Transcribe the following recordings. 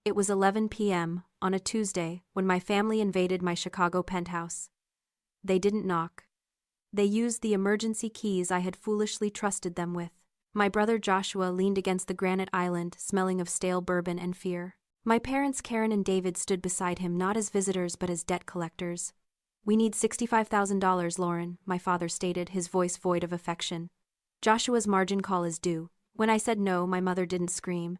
It was 11 p.m. on a Tuesday when my family invaded my Chicago penthouse. They didn't knock. They used the emergency keys I had foolishly trusted them with. My brother Joshua leaned against the granite island, smelling of stale bourbon and fear. My parents Karen and David stood beside him not as visitors but as debt collectors. "We need $65,000, Lauren," my father stated, his voice void of affection. "Joshua's margin call is due." When I said no, my mother didn't scream.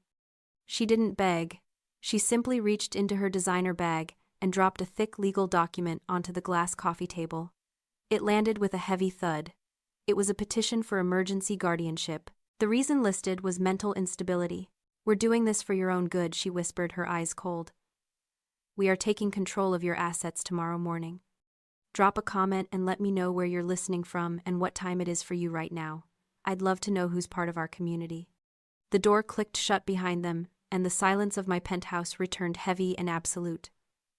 She didn't beg. She simply reached into her designer bag and dropped a thick legal document onto the glass coffee table. It landed with a heavy thud. It was a petition for emergency guardianship. The reason listed was mental instability. "We're doing this for your own good," she whispered, her eyes cold. "We are taking control of your assets tomorrow morning. Drop a comment and let me know where you're listening from and what time it is for you right now. I'd love to know who's part of our community." The door clicked shut behind them, and the silence of my penthouse returned heavy and absolute.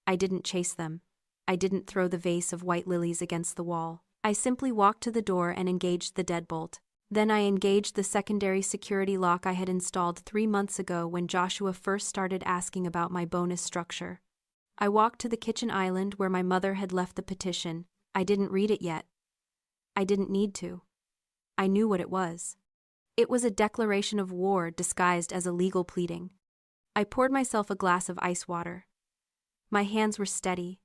I didn't chase them. I didn't throw the vase of white lilies against the wall. I simply walked to the door and engaged the deadbolt. Then I engaged the secondary security lock I had installed 3 months ago when Joshua first started asking about my bonus structure. I walked to the kitchen island where my mother had left the petition. I didn't read it yet. I didn't need to. I knew what it was. It was a declaration of war disguised as a legal pleading. I poured myself a glass of ice water. My hands were steady.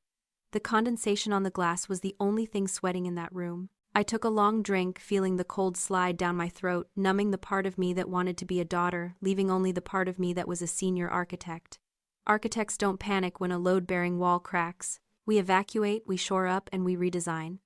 The condensation on the glass was the only thing sweating in that room. I took a long drink, feeling the cold slide down my throat, numbing the part of me that wanted to be a daughter, leaving only the part of me that was a senior architect. Architects don't panic when a load-bearing wall cracks. We evacuate, we shore up, and we redesign.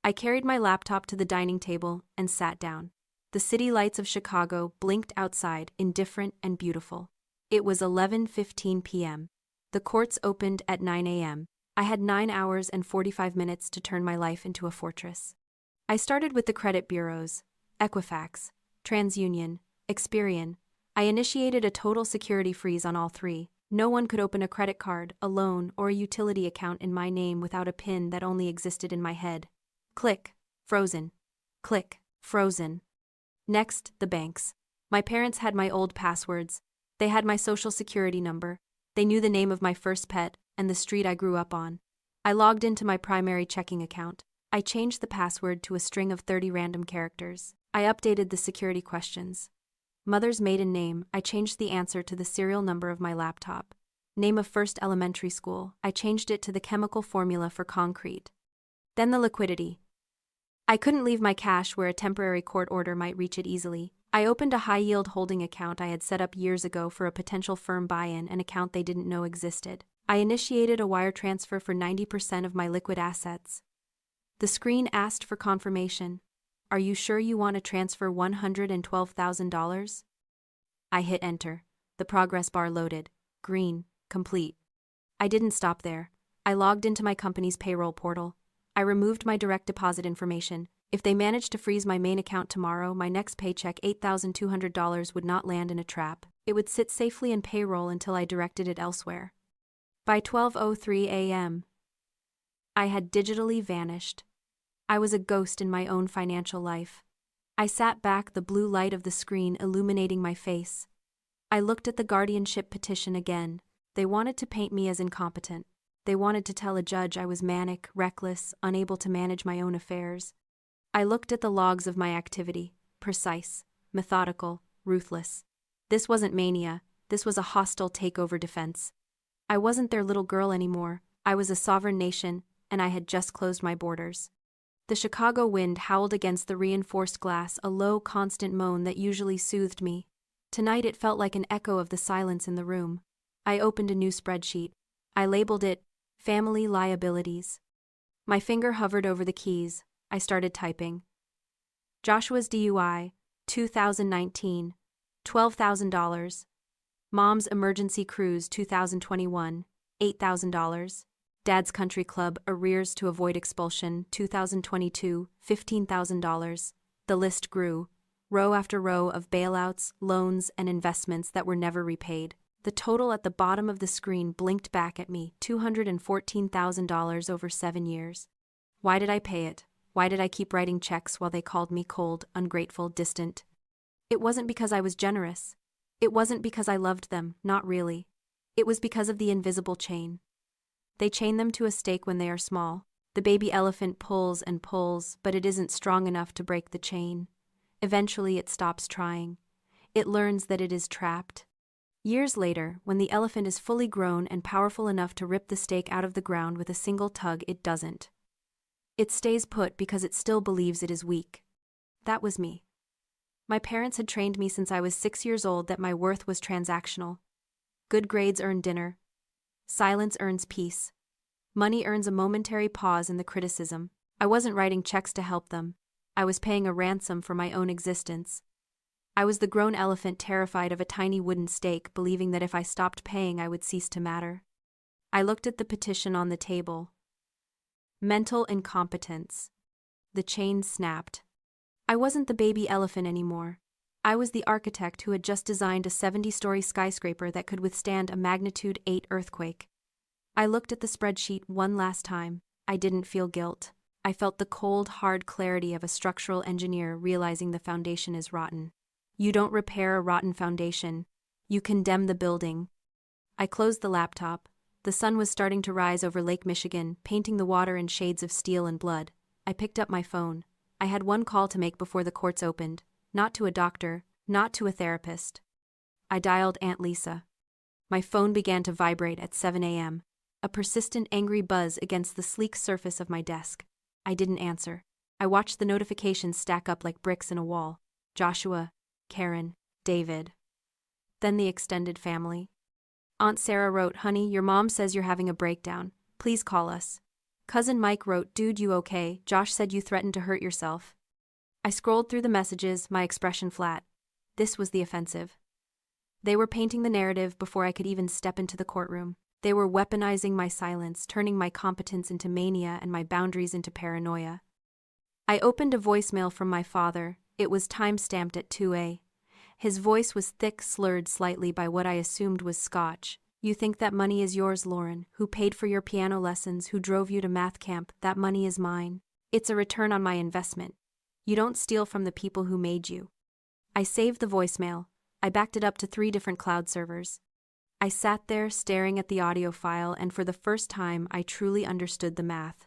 I carried my laptop to the dining table and sat down. The city lights of Chicago blinked outside, indifferent and beautiful. It was 11:15 p.m. The courts opened at 9 a.m. I had 9 hours and 45 minutes to turn my life into a fortress. I started with the credit bureaus, Equifax, TransUnion, Experian. I initiated a total security freeze on all three. No one could open a credit card, a loan, or a utility account in my name without a PIN that only existed in my head. Click, frozen. Click, frozen. Next, the banks. My parents had my old passwords. They had my social security number. They knew the name of my first pet and the street I grew up on. I logged into my primary checking account. I changed the password to a string of 30 random characters. I updated the security questions. Mother's maiden name, I changed the answer to the serial number of my laptop. Name of first elementary school, I changed it to the chemical formula for concrete. Then the liquidity. I couldn't leave my cash where a temporary court order might reach it easily. I opened a high-yield holding account I had set up years ago for a potential firm buy-in, an account they didn't know existed. I initiated a wire transfer for 90% of my liquid assets. The screen asked for confirmation. "Are you sure you want to transfer $112,000? I hit enter. The progress bar loaded. Green, complete. I didn't stop there. I logged into my company's payroll portal. I removed my direct deposit information. If they managed to freeze my main account tomorrow, my next paycheck, $8,200, would not land in a trap. It would sit safely in payroll until I directed it elsewhere. By 12:03 a.m., I had digitally vanished. I was a ghost in my own financial life. I sat back, the blue light of the screen illuminating my face. I looked at the guardianship petition again. They wanted to paint me as incompetent. They wanted to tell a judge I was manic, reckless, unable to manage my own affairs. I looked at the logs of my activity, precise, methodical, ruthless. This wasn't mania, this was a hostile takeover defense. I wasn't their little girl anymore. I was a sovereign nation, and I had just closed my borders. The Chicago wind howled against the reinforced glass, a low, constant moan that usually soothed me. Tonight it felt like an echo of the silence in the room. I opened a new spreadsheet. I labeled it Family Liabilities. My finger hovered over the keys. I started typing. Joshua's DUI, 2019, $12,000. Mom's Emergency Cruise 2021, $8,000. Dad's Country Club arrears to avoid expulsion 2022, $15,000. The list grew, row after row of bailouts, loans, and investments that were never repaid. The total at the bottom of the screen blinked back at me, $214,000 over 7 years. Why did I pay it? Why did I keep writing checks while they called me cold, ungrateful, distant? It wasn't because I was generous. It wasn't because I loved them, not really. It was because of the invisible chain. They chain them to a stake when they are small. The baby elephant pulls and pulls, but it isn't strong enough to break the chain. Eventually it stops trying. It learns that it is trapped. Years later, when the elephant is fully grown and powerful enough to rip the stake out of the ground with a single tug, it doesn't. It stays put because it still believes it is weak. That was me. My parents had trained me since I was 6 years old that my worth was transactional. Good grades earn dinner. Silence earns peace. Money earns a momentary pause in the criticism. I wasn't writing checks to help them. I was paying a ransom for my own existence. I was the grown elephant terrified of a tiny wooden stake, believing that if I stopped paying I would cease to matter. I looked at the petition on the table. Mental incompetence. The chain snapped. I wasn't the baby elephant anymore. I was the architect who had just designed a 70-story skyscraper that could withstand a magnitude 8 earthquake. I looked at the spreadsheet one last time. I didn't feel guilt. I felt the cold, hard clarity of a structural engineer realizing the foundation is rotten. You don't repair a rotten foundation. You condemn the building. I closed the laptop. The sun was starting to rise over Lake Michigan, painting the water in shades of steel and blood. I picked up my phone. I had one call to make before the courts opened. Not to a doctor, not to a therapist. I dialed Aunt Lisa. My phone began to vibrate at 7 a.m., a persistent angry buzz against the sleek surface of my desk. I didn't answer. I watched the notifications stack up like bricks in a wall. Joshua, Karen, David. Then the extended family. Aunt Sarah wrote, "Honey, your mom says you're having a breakdown. Please call us." Cousin Mike wrote, "Dude, you okay? Josh said you threatened to hurt yourself." I scrolled through the messages, my expression flat. This was the offensive. They were painting the narrative before I could even step into the courtroom. They were weaponizing my silence, turning my competence into mania and my boundaries into paranoia. I opened a voicemail from my father. It was time-stamped at 2 a.m. His voice was thick, slurred slightly by what I assumed was Scotch. "You think that money is yours, Lauren? Who paid for your piano lessons? Who drove you to math camp? That money is mine. It's a return on my investment. You don't steal from the people who made you." I saved the voicemail. I backed it up to 3 different cloud servers. I sat there staring at the audio file, and for the first time I truly understood the math.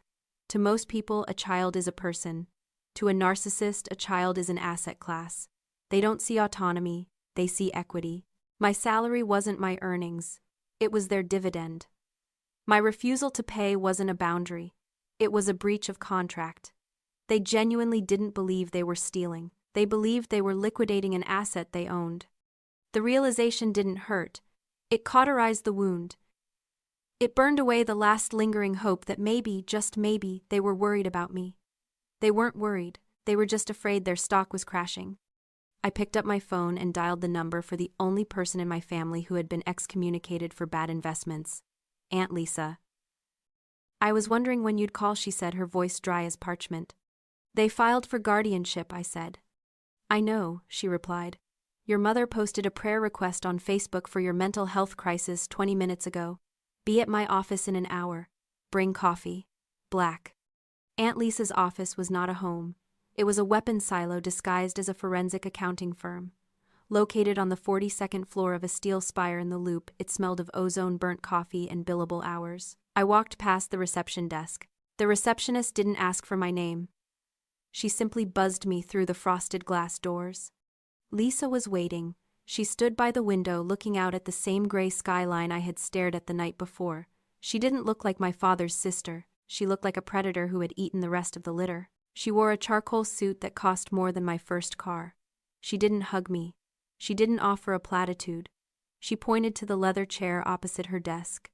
To most people, a child is a person. To a narcissist, a child is an asset class. They don't see autonomy, they see equity. My salary wasn't my earnings. It was their dividend. My refusal to pay wasn't a boundary. It was a breach of contract. They genuinely didn't believe they were stealing. They believed they were liquidating an asset they owned. The realization didn't hurt. It cauterized the wound. It burned away the last lingering hope that maybe, just maybe, they were worried about me. They weren't worried. They were just afraid their stock was crashing. I picked up my phone and dialed the number for the only person in my family who had been excommunicated for bad investments. Aunt Lisa. "I was wondering when you'd call," she said, her voice dry as parchment. "They filed for guardianship," I said. "I know," she replied. "Your mother posted a prayer request on Facebook for your mental health crisis 20 minutes ago. Be at my office in an hour. Bring coffee. Black." Aunt Lisa's office was not a home. It was a weapons silo disguised as a forensic accounting firm. Located on the 42nd floor of a steel spire in the Loop, it smelled of ozone-burnt coffee and billable hours. I walked past the reception desk. The receptionist didn't ask for my name. She simply buzzed me through the frosted glass doors. Lisa was waiting. She stood by the window looking out at the same gray skyline I had stared at the night before. She didn't look like my father's sister. She looked like a predator who had eaten the rest of the litter. She wore a charcoal suit that cost more than my first car. She didn't hug me. She didn't offer a platitude. She pointed to the leather chair opposite her desk.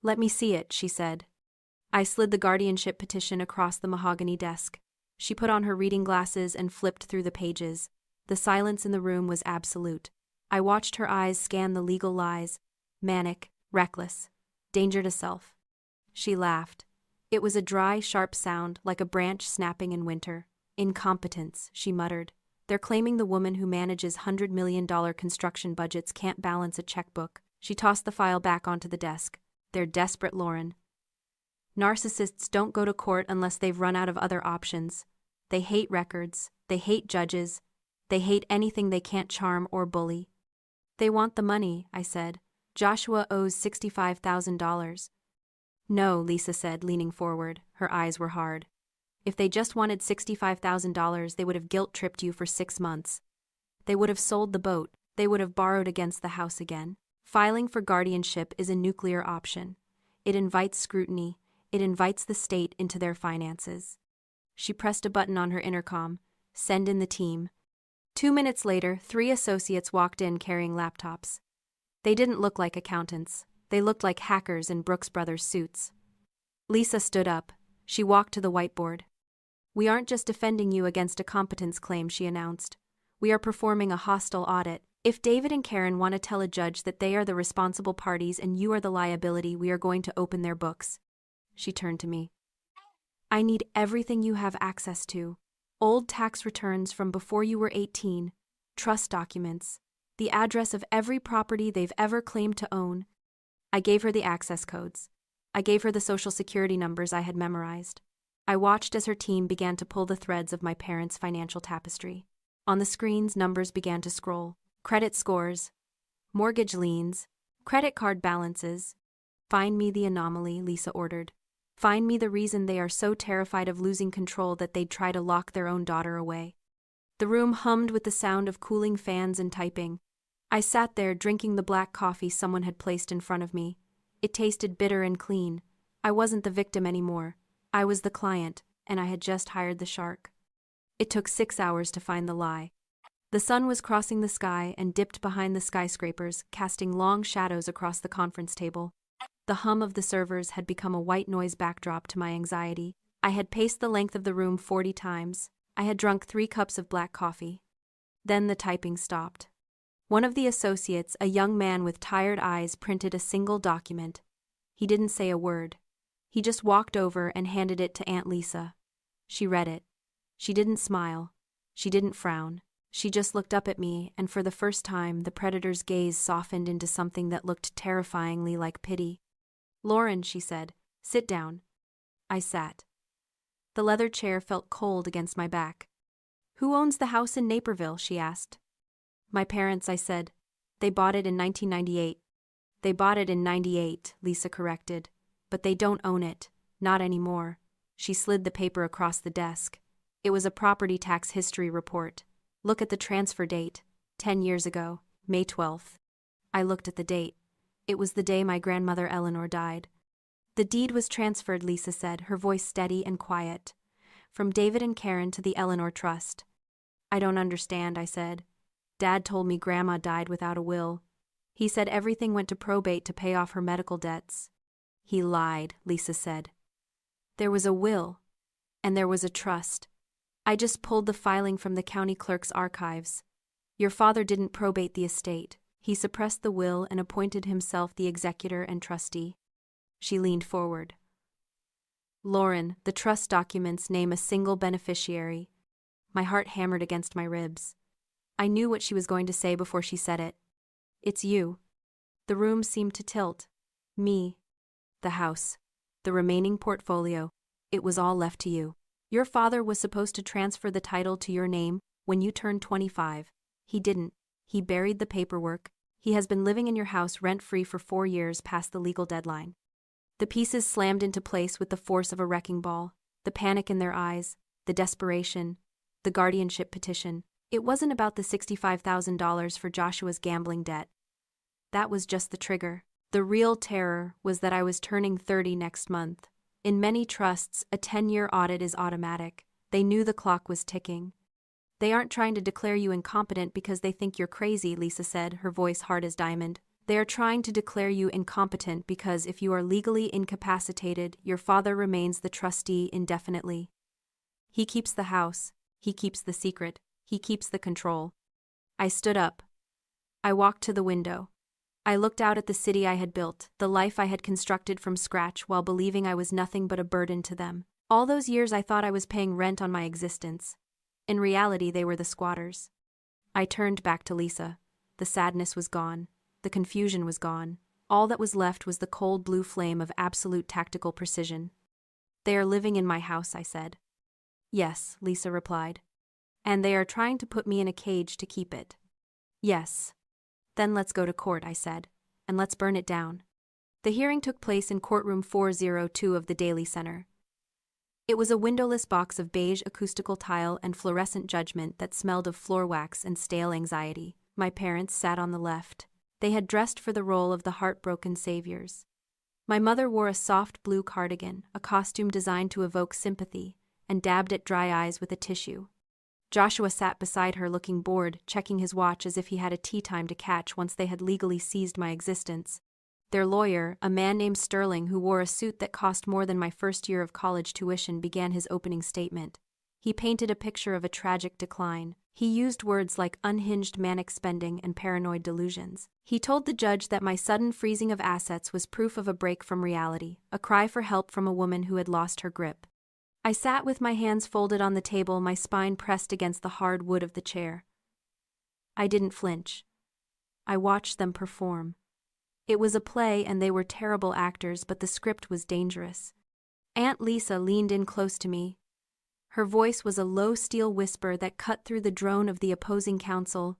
"Let me see it," she said. I slid the guardianship petition across the mahogany desk. She put on her reading glasses and flipped through the pages. The silence in the room was absolute. I watched her eyes scan the legal lies. Manic, reckless, danger to self. She laughed. It was a dry, sharp sound, like a branch snapping in winter. "Incompetence," she muttered. "They're claiming the woman who manages $100 million construction budgets can't balance a checkbook." She tossed the file back onto the desk. "They're desperate, Lauren. Narcissists don't go to court unless they've run out of other options. They hate records. They hate judges. They hate anything they can't charm or bully." "They want the money," I said. Joshua owes $65,000. No, Lisa said, leaning forward. Her eyes were hard. If they just wanted $65,000, they would have guilt-tripped you for 6 months. They would have sold the boat. They would have borrowed against the house again. Filing for guardianship is a nuclear option. It invites scrutiny. It invites the state into their finances. She pressed a button on her intercom. Send in the team. 2 minutes later, 3 associates walked in carrying laptops. They didn't look like accountants. They looked like hackers in Brooks Brothers suits. Lisa stood up. She walked to the whiteboard. We aren't just defending you against a competence claim, she announced. We are performing a hostile audit. If David and Karen want to tell a judge that they are the responsible parties and you are the liability, we are going to open their books. She turned to me. I need everything you have access to. Old tax returns from before you were 18, trust documents, the address of every property they've ever claimed to own. I gave her the access codes. I gave her the social security numbers I had memorized. I watched as her team began to pull the threads of my parents' financial tapestry. On the screens, numbers began to scroll. Credit scores, mortgage liens, credit card balances. Find me the anomaly, Lisa ordered. Find me the reason they are so terrified of losing control that they'd try to lock their own daughter away. The room hummed with the sound of cooling fans and typing. I sat there drinking the black coffee someone had placed in front of me. It tasted bitter and clean. I wasn't the victim anymore. I was the client, and I had just hired the shark. It took 6 hours to find the lie. The sun was crossing the sky and dipped behind the skyscrapers, casting long shadows across the conference table. The hum of the servers had become a white noise backdrop to my anxiety. I had paced the length of the room 40 times. I had drunk 3 cups of black coffee. Then the typing stopped. One of the associates, a young man with tired eyes, printed a single document. He didn't say a word. He just walked over and handed it to Aunt Lisa. She read it. She didn't smile. She didn't frown. She just looked up at me, and for the first time, the predator's gaze softened into something that looked terrifyingly like pity. Lauren, she said, sit down. I sat. The leather chair felt cold against my back. Who owns the house in Naperville? She asked. My parents, I said. They bought it in 1998. They bought it in 98, Lisa corrected. But they don't own it. Not anymore. She slid the paper across the desk. It was a property tax history report. Look at the transfer date. 10 years ago, May 12th. I looked at the date. It was the day my grandmother Eleanor died. The deed was transferred, Lisa said, her voice steady and quiet. From David and Karen to the Eleanor Trust. I don't understand, I said. Dad told me Grandma died without a will. He said everything went to probate to pay off her medical debts. He lied, Lisa said. There was a will, and there was a trust. I just pulled the filing from the county clerk's archives. Your father didn't probate the estate. He suppressed the will and appointed himself the executor and trustee. She leaned forward. Lauren, the trust documents name a single beneficiary. My heart hammered against my ribs. I knew what she was going to say before she said it. It's you. The room seemed to tilt. Me. The house. The remaining portfolio. It was all left to you. Your father was supposed to transfer the title to your name when you turned 25. He didn't. He buried the paperwork. He has been living in your house rent-free for 4 years past the legal deadline. The pieces slammed into place with the force of a wrecking ball. The panic in their eyes, the desperation, the guardianship petition. It wasn't about the $65,000 for Joshua's gambling debt. That was just the trigger. The real terror was that I was turning 30 next month. In many trusts, a 10-year audit is automatic. They knew the clock was ticking. They aren't trying to declare you incompetent because they think you're crazy, Lisa said, her voice hard as diamond. They are trying to declare you incompetent because if you are legally incapacitated, your father remains the trustee indefinitely. He keeps the house. He keeps the secret. He keeps the control. I stood up. I walked to the window. I looked out at the city I had built, the life I had constructed from scratch while believing I was nothing but a burden to them. All those years I thought I was paying rent on my existence. In reality, they were the squatters. I turned back to Lisa. The sadness was gone. The confusion was gone. All that was left was the cold blue flame of absolute tactical precision. They are living in my house, I said. Yes, Lisa replied. And they are trying to put me in a cage to keep it. Yes. Then let's go to court, I said. and let's burn it down. The hearing took place in courtroom 402 of the Daily Center. It was a windowless box of beige acoustical tile and fluorescent judgment that smelled of floor wax and stale anxiety. My parents sat on the left. They had dressed for the role of the heartbroken saviors. My mother wore a soft blue cardigan, a costume designed to evoke sympathy, and dabbed at dry eyes with a tissue. Joshua sat beside her looking bored, checking his watch as if he had a tea time to catch once they had legally seized my existence. Their lawyer, a man named Sterling who wore a suit that cost more than my first year of college tuition, began his opening statement. He painted a picture of a tragic decline. He used words like unhinged manic spending and paranoid delusions. He told the judge that my sudden freezing of assets was proof of a break from reality, a cry for help from a woman who had lost her grip. I sat with my hands folded on the table, my spine pressed against the hard wood of the chair. I didn't flinch. I watched them perform. It was a play and they were terrible actors, but the script was dangerous. Aunt Lisa leaned in close to me. Her voice was a low steel whisper that cut through the drone of the opposing counsel.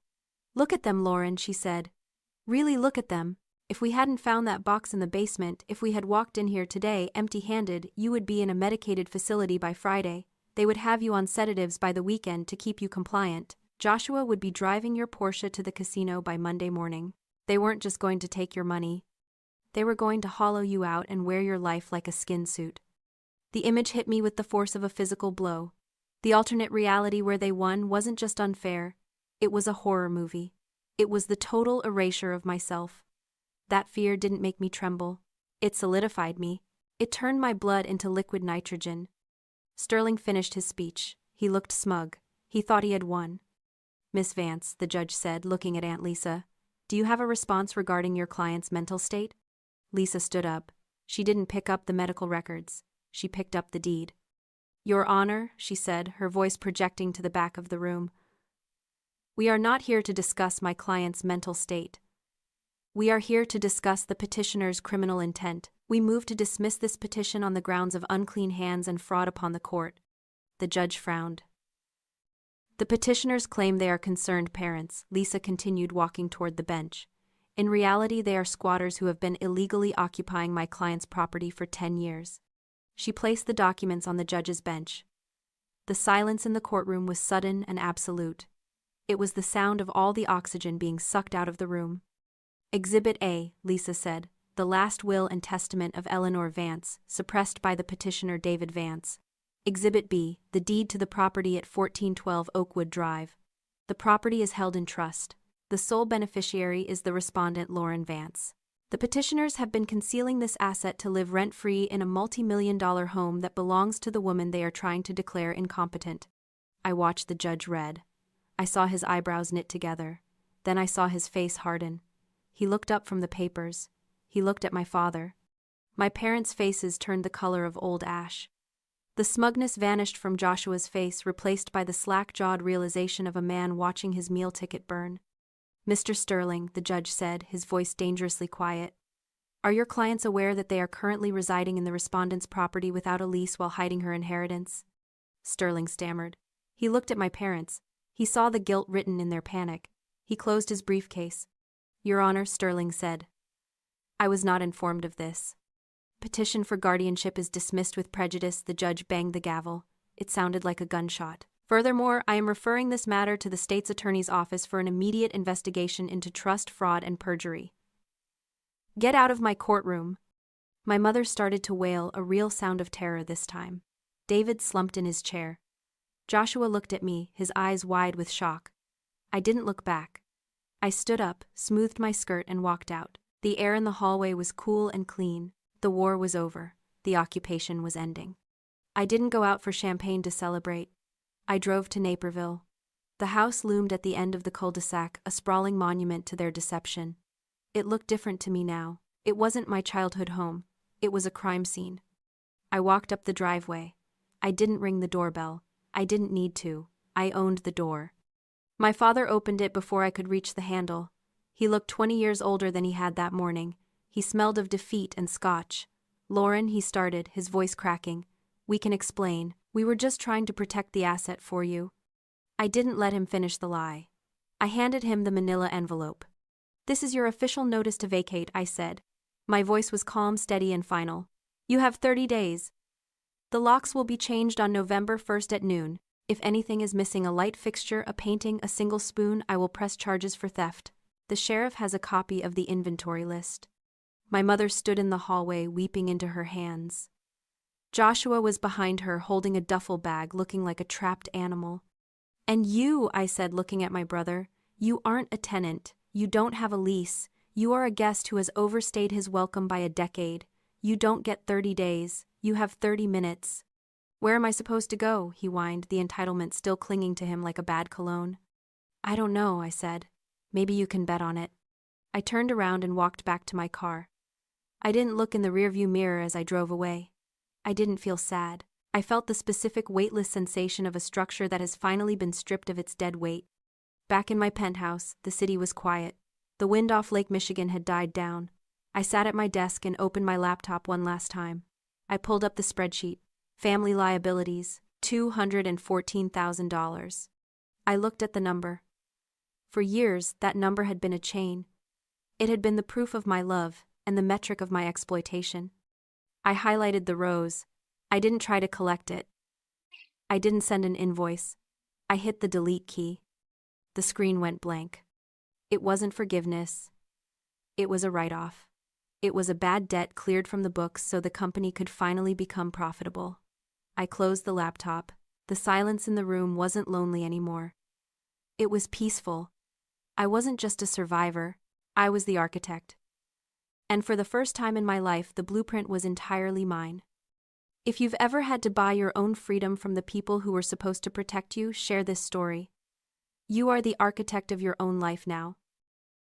"Look at them, Lauren," she said. "Really look at them. If we hadn't found that box in the basement, if we had walked in here today empty-handed, you would be in a medicated facility by Friday. They would have you on sedatives by the weekend to keep you compliant. Joshua would be driving your Porsche to the casino by Monday morning. They weren't just going to take your money. They were going to hollow you out and wear your life like a skin suit." The image hit me with the force of a physical blow. The alternate reality where they won wasn't just unfair. It was a horror movie. It was the total erasure of myself. That fear didn't make me tremble. It solidified me. It turned my blood into liquid nitrogen. Sterling finished his speech. He looked smug. He thought he had won. "Miss Vance," the judge said, looking at Aunt Lisa, "do you have a response regarding your client's mental state?" Lisa stood up. She didn't pick up the medical records. She picked up the deed. "Your Honor," she said, her voice projecting to the back of the room, "we are not here to discuss my client's mental state. We are here to discuss the petitioner's criminal intent. We move to dismiss this petition on the grounds of unclean hands and fraud upon the court." The judge frowned. "The petitioners claim they are concerned parents," Lisa continued, walking toward the bench. "In reality, they are squatters who have been illegally occupying my client's property for 10 years. She placed the documents on the judge's bench. The silence in the courtroom was sudden and absolute. It was the sound of all the oxygen being sucked out of the room. "Exhibit A," Lisa said, "the last will and testament of Eleanor Vance, suppressed by the petitioner David Vance. Exhibit B, the deed to the property at 1412 Oakwood Drive. The property is held in trust. The sole beneficiary is the respondent Lauren Vance. The petitioners have been concealing this asset to live rent-free in a multi-million-dollar home that belongs to the woman they are trying to declare incompetent." I watched the judge read. I saw his eyebrows knit together. Then I saw his face harden. He looked up from the papers. He looked at my father. My parents' faces turned the color of old ash. The smugness vanished from Joshua's face, replaced by the slack-jawed realization of a man watching his meal ticket burn. "Mr. Sterling," the judge said, his voice dangerously quiet, "are your clients aware that they are currently residing in the respondent's property without a lease while hiding her inheritance?" Sterling stammered. He looked at my parents. He saw the guilt written in their panic. He closed his briefcase. "Your Honor," Sterling said, "I was not informed of this. Petition for guardianship is dismissed with prejudice." The judge banged the gavel. It sounded like a gunshot. "Furthermore, I am referring this matter to the state's attorney's office for an immediate investigation into trust fraud and perjury. Get out of my courtroom." My mother started to wail, a real sound of terror this time. David slumped in his chair. Joshua looked at me, his eyes wide with shock. I didn't look back. I stood up, smoothed my skirt, and walked out. The air in the hallway was cool and clean. The war was over. The occupation was ending. I didn't go out for champagne to celebrate. I drove to Naperville. The house loomed at the end of the cul-de-sac, a sprawling monument to their deception. It looked different to me now. It wasn't my childhood home. It was a crime scene. I walked up the driveway. I didn't ring the doorbell. I didn't need to. I owned the door. My father opened it before I could reach the handle. He looked 20 years older than he had that morning. He smelled of defeat and scotch. "Lauren," he started, his voice cracking, "we can explain. We were just trying to protect the asset for you." I didn't let him finish the lie. I handed him the manila envelope. This is your official notice to vacate, I said. My voice was calm, steady, and final. You have 30 days. The locks will be changed on November 1st at noon. If anything is missing, a light fixture, a painting, a single spoon, I will press charges for theft. The sheriff has a copy of the inventory list. My mother stood in the hallway, weeping into her hands. Joshua was behind her, holding a duffel bag, looking like a trapped animal. And you, I said, looking at my brother, you aren't a tenant. You don't have a lease. You are a guest who has overstayed his welcome by a decade. You don't get 30 days. You have 30 minutes. Where am I supposed to go? He whined, the entitlement still clinging to him like a bad cologne. I don't know, I said. Maybe you can bet on it. I turned around and walked back to my car. I didn't look in the rearview mirror as I drove away. I didn't feel sad. I felt the specific weightless sensation of a structure that has finally been stripped of its dead weight. Back in my penthouse, the city was quiet. The wind off Lake Michigan had died down. I sat at my desk and opened my laptop one last time. I pulled up the spreadsheet. Family liabilities, $214,000. I looked at the number. For years, that number had been a chain. It had been the proof of my love and the metric of my exploitation. I highlighted the rows. I didn't try to collect it. I didn't send an invoice. I hit the delete key. The screen went blank. It wasn't forgiveness. It was a write-off. It was a bad debt cleared from the books so the company could finally become profitable. I closed the laptop. The silence in the room wasn't lonely anymore. It was peaceful. I wasn't just a survivor. I was the architect. And for the first time in my life, the blueprint was entirely mine. If you've ever had to buy your own freedom from the people who were supposed to protect you, share this story. You are the architect of your own life now.